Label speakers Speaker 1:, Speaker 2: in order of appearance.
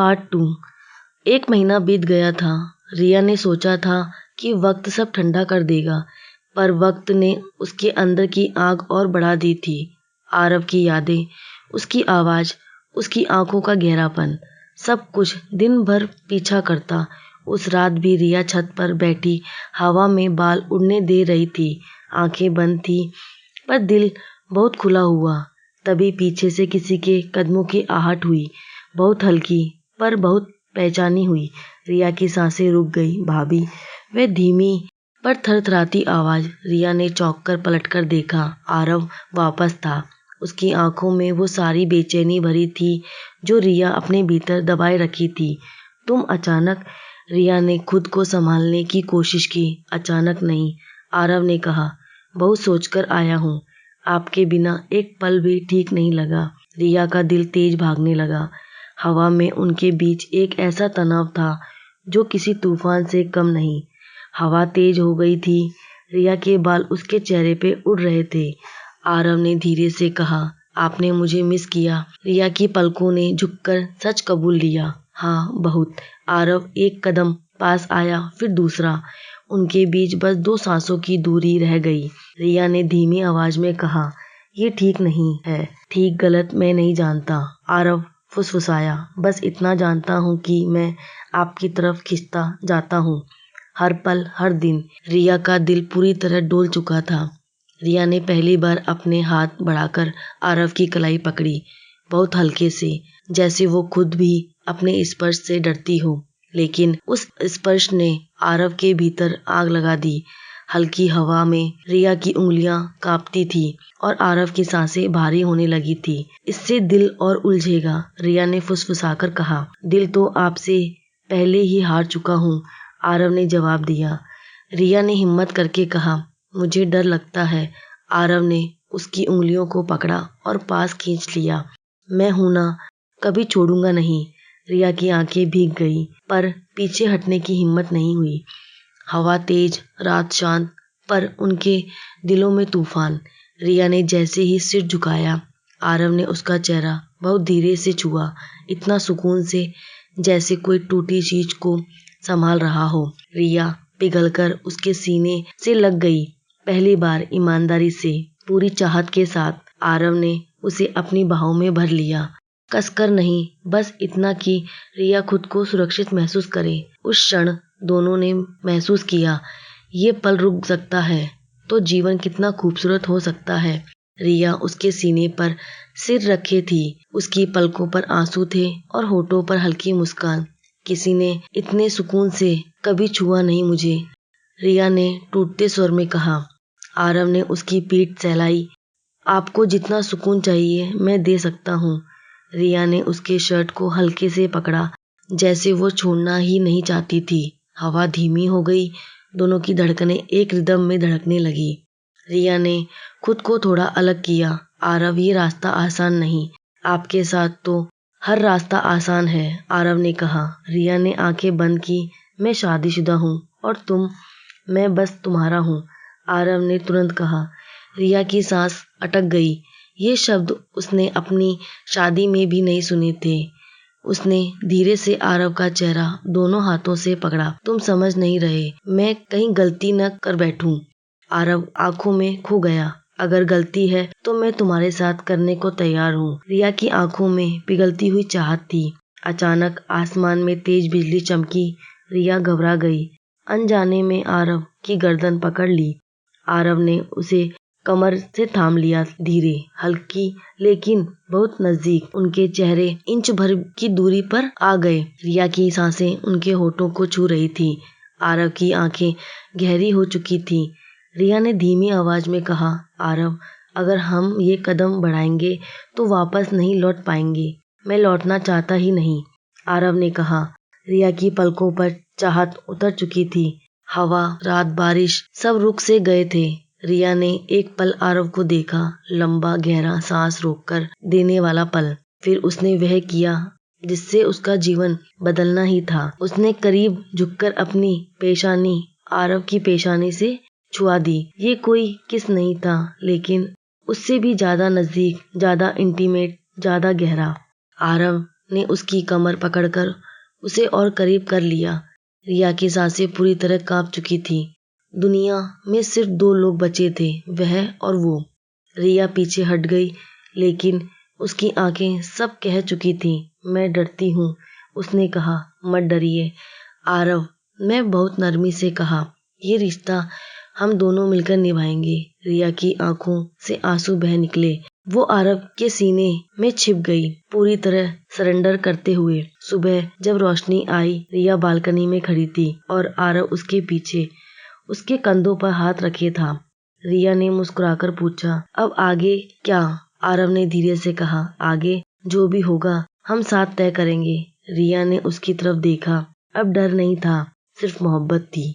Speaker 1: Part 2। 1 महीना बीत गया था। रिया ने सोचा था कि वक्त सब ठंडा कर देगा, पर वक्त ने उसके अंदर की आग और बढ़ा दी थी। आरव की यादें, उसकी आवाज़, उसकी आंखों का गहरापन, सब कुछ दिन भर पीछा करता। उस रात भी रिया छत पर बैठी हवा में बाल उड़ने दे रही थी। आंखें बंद थी पर दिल बहुत खुला हुआ। तभी पीछे से किसी के कदमों की आहट हुई, बहुत हल्की पर बहुत पहचानी हुई। रिया की सांसें रुक गई। भाभी, वह धीमी पर थरथराती आवाज़। रिया ने चौंक कर पलटकर देखा। आरव वापस था। उसकी आंखों में वो सारी बेचैनी भरी थी जो रिया अपने भीतर दबाए रखी थी। तुम अचानक? रिया ने खुद को संभालने की कोशिश की। अचानक नहीं, आरव ने कहा, बहुत सोचकर आया हूँ। आपके बिना एक पल भी ठीक नहीं लगा। रिया का दिल तेज भागने लगा। हवा में उनके बीच एक ऐसा तनाव था जो किसी तूफान से कम नहीं। हवा तेज हो गई थी। रिया के बाल उसके चेहरे पे उड़ रहे थे। आरव ने धीरे से कहा, आपने मुझे मिस किया? रिया की पलकों ने झुककर सच कबूल लिया। हाँ, बहुत। आरव एक कदम पास आया, फिर दूसरा। उनके बीच बस 2 सांसों की दूरी रह गई। रिया ने धीमी आवाज में कहा, ये ठीक नहीं है। ठीक गलत मैं नहीं जानता, आरव फुसफुसाया। बस इतना जानता हूँ कि मैं आपकी तरफ खिंचता जाता हूँ, हर पल, हर दिन। रिया का दिल पूरी तरह डोल चुका था। रिया ने पहली बार अपने हाथ बढ़ाकर आरव की कलाई पकड़ी, बहुत हल्के से, जैसे वो खुद भी अपने स्पर्श से डरती हो। लेकिन उस स्पर्श ने आरव के भीतर आग लगा दी। हल्की हवा में रिया की उंगलियां कांपती थी और आरव की सांसें भारी होने लगी थी। इससे दिल और उलझेगा, रिया ने फुसफुसाकर कहा। दिल तो आपसे पहले ही हार चुका हूँ, आरव ने जवाब दिया। रिया ने हिम्मत करके कहा, मुझे डर लगता है। आरव ने उसकी उंगलियों को पकड़ा और पास खींच लिया। मैं हूं ना, कभी छोड़ूंगा नहीं। रिया की आंखें भीग गई, पर पीछे हटने की हिम्मत नहीं हुई। हवा तेज, रात शांत, पर उनके दिलों में तूफान। रिया ने जैसे ही सिर झुकाया, आरव ने उसका चेहरा बहुत धीरे से छुआ, इतना सुकून से जैसे कोई टूटी चीज को संभाल रहा हो। रिया पिघलकर उसके सीने से लग गई, पहली बार ईमानदारी से, पूरी चाहत के साथ। आरव ने उसे अपनी बाहों में भर लिया, कसकर नहीं, बस इतना कि रिया खुद को सुरक्षित महसूस करे। उस क्षण दोनों ने महसूस किया, ये पल रुक सकता है तो जीवन कितना खूबसूरत हो सकता है। रिया उसके सीने पर सिर रखे थी, उसकी पलकों पर आंसू थे और होठों पर हल्की मुस्कान। किसी ने इतने सुकून से कभी छुआ नहीं मुझे, रिया ने टूटते स्वर में कहा। आरव ने उसकी पीठ सहलाई। आपको जितना सुकून चाहिए मैं दे सकता हूँ। रिया ने उसके शर्ट को हल्के से पकड़ा, जैसे वो छोड़ना ही नहीं चाहती थी। हवा धीमी हो गई, दोनों की धड़कनें एक रिदम में धड़कने लगी। रिया ने खुद को थोड़ा अलग किया। आरव, ये रास्ता आसान नहीं, आपके साथ तो हर रास्ता आसान है, आरव ने कहा। रिया ने आंखें बंद की। मैं शादीशुदा हूँ और तुम? मैं बस तुम्हारा हूँ, आरव ने तुरंत कहा। रिया की सांस अटक गई। ये शब्द उसने अपनी शादी में भी नहीं सुने थे। उसने धीरे से आरव का चेहरा दोनों हाथों से पकड़ा। तुम समझ नहीं रहे, मैं कहीं गलती न कर बैठूं। आरव आंखों में खो गया। अगर गलती है तो मैं तुम्हारे साथ करने को तैयार हूँ। रिया की आंखों में पिघलती हुई चाहत थी। अचानक आसमान में तेज बिजली चमकी। रिया घबरा गई। अनजाने में आरव की गर्दन पकड़ ली। आरव ने उसे कमर से थाम लिया, धीरे, हल्की, लेकिन बहुत नजदीक। उनके चेहरे इंच भर की दूरी पर आ गए। रिया की सांसें उनके होठों को छू रही थी। आरव की आंखें गहरी हो चुकी थी। रिया ने धीमी आवाज में कहा, आरव, अगर हम ये कदम बढ़ाएंगे तो वापस नहीं लौट पाएंगे। मैं लौटना चाहता ही नहीं, आरव ने कहा। रिया की पलकों पर चाहत उतर चुकी थी। हवा, रात, बारिश सब रुक से गए थे। रिया ने एक पल आरव को देखा, लंबा गहरा सांस रोककर देने वाला पल। फिर उसने वह किया जिससे उसका जीवन बदलना ही था। उसने करीब झुककर अपनी पेशानी आरव की पेशानी से छुआ दी। ये कोई किस नहीं था, लेकिन उससे भी ज्यादा नजदीक, ज्यादा इंटीमेट, ज्यादा गहरा। आरव ने उसकी कमर पकड़कर उसे और करीब कर लिया। रिया की सांसें पूरी तरह कांप चुकी थी। दुनिया में सिर्फ दो लोग बचे थे, वह और वो। रिया पीछे हट गई, लेकिन उसकी आंखें सब कह चुकी थीं। मैं डरती हूँ, उसने कहा। मत डरिए आरव, मैं बहुत नरमी से कहा। ये रिश्ता हम दोनों मिलकर निभाएंगे। रिया की आंखों से आंसू बह निकले। वो आरव के सीने में छिप गई, पूरी तरह सरेंडर करते हुए। सुबह जब रोशनी आई, रिया बालकनी में खड़ी थी और आरव उसके पीछे उसके कंधों पर हाथ रखे था। रिया ने मुस्कुराकर पूछा, अब आगे क्या? आरव ने धीरे से कहा, आगे जो भी होगा हम साथ तय करेंगे। रिया ने उसकी तरफ देखा। अब डर नहीं था, सिर्फ मोहब्बत थी।